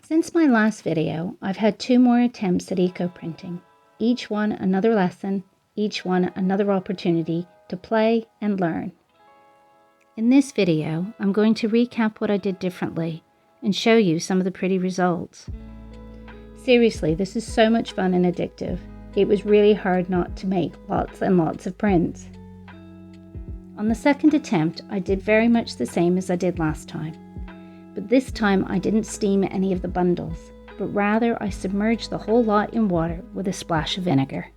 Since my last video, I've had 2 more attempts at eco-printing, each one another lesson, each one another opportunity to play and learn. In this video, I'm going to recap what I did differently and show you some of the pretty results. Seriously, this is so much fun and addictive. It was really hard not to make lots and lots of prints. On the second attempt, I did very much the same as I did last time. But this time I didn't steam any of the bundles, but rather I submerged the whole lot in water with a splash of vinegar.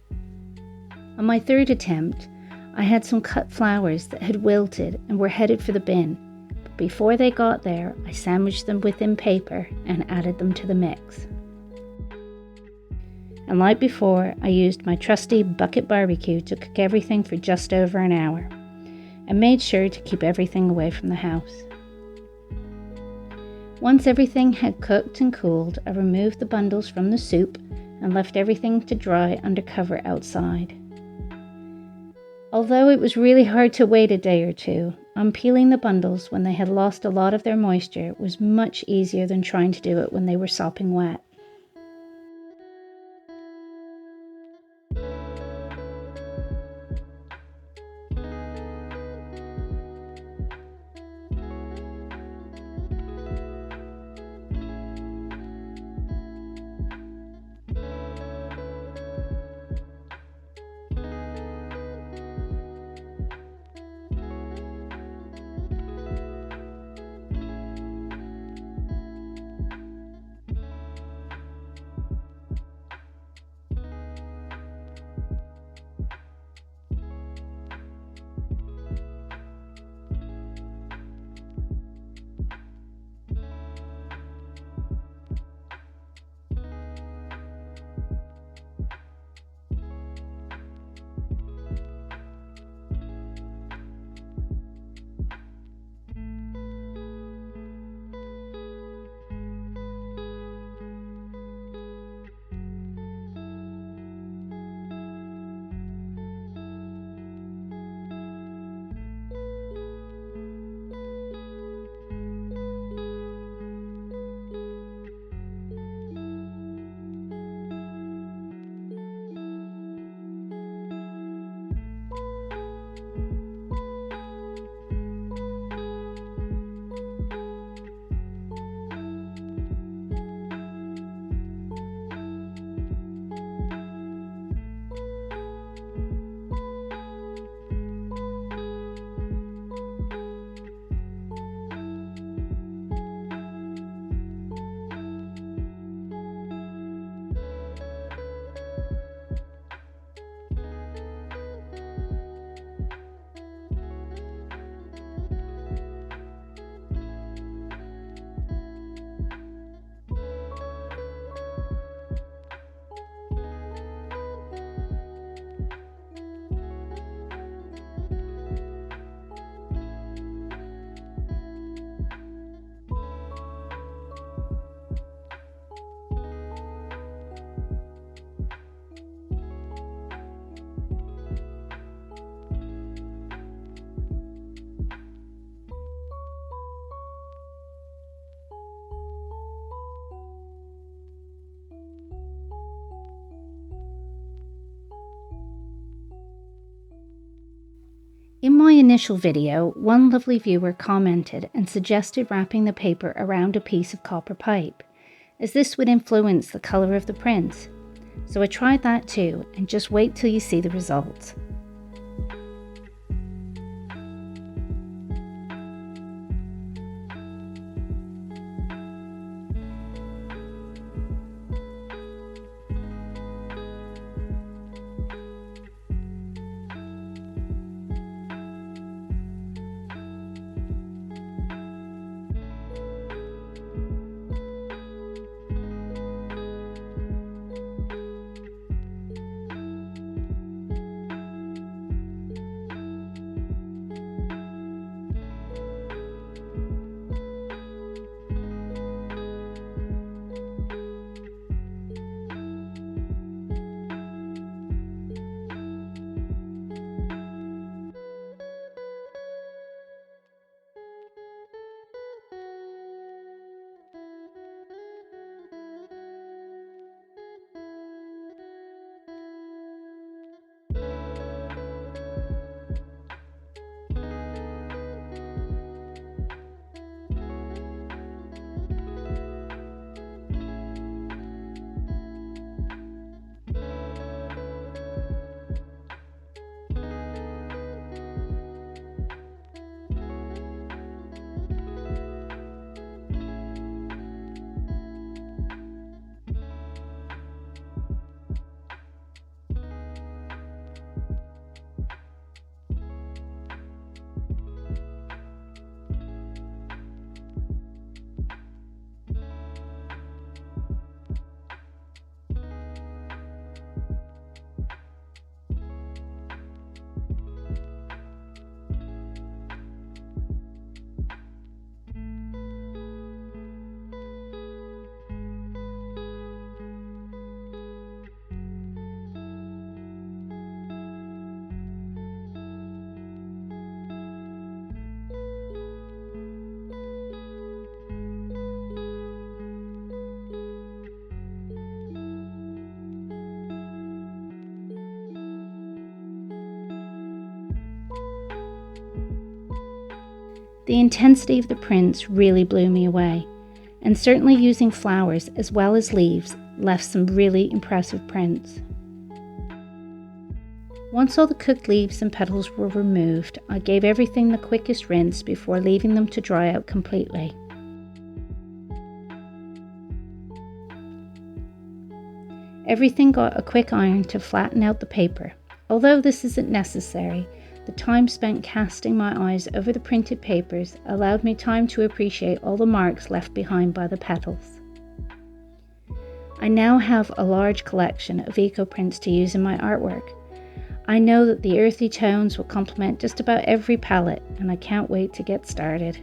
On my third attempt, I had some cut flowers that had wilted and were headed for the bin, but before they got there, I sandwiched them within paper and added them to the mix. And like before, I used my trusty bucket barbecue to cook everything for just over an hour, and made sure to keep everything away from the house. Once everything had cooked and cooled, I removed the bundles from the soup and left everything to dry under cover outside. Although it was really hard to wait a day or two, unpeeling the bundles when they had lost a lot of their moisture was much easier than trying to do it when they were sopping wet. In my initial video, one lovely viewer commented and suggested wrapping the paper around a piece of copper pipe, as this would influence the colour of the prints. So I tried that too, and just wait till you see the results. The intensity of the prints really blew me away, and certainly using flowers as well as leaves left some really impressive prints. Once all the cooked leaves and petals were removed, I gave everything the quickest rinse before leaving them to dry out completely. Everything got a quick iron to flatten out the paper. Although this isn't necessary, the time spent casting my eyes over the printed papers allowed me time to appreciate all the marks left behind by the petals. I now have a large collection of eco prints to use in my artwork. I know that the earthy tones will complement just about every palette, and I can't wait to get started.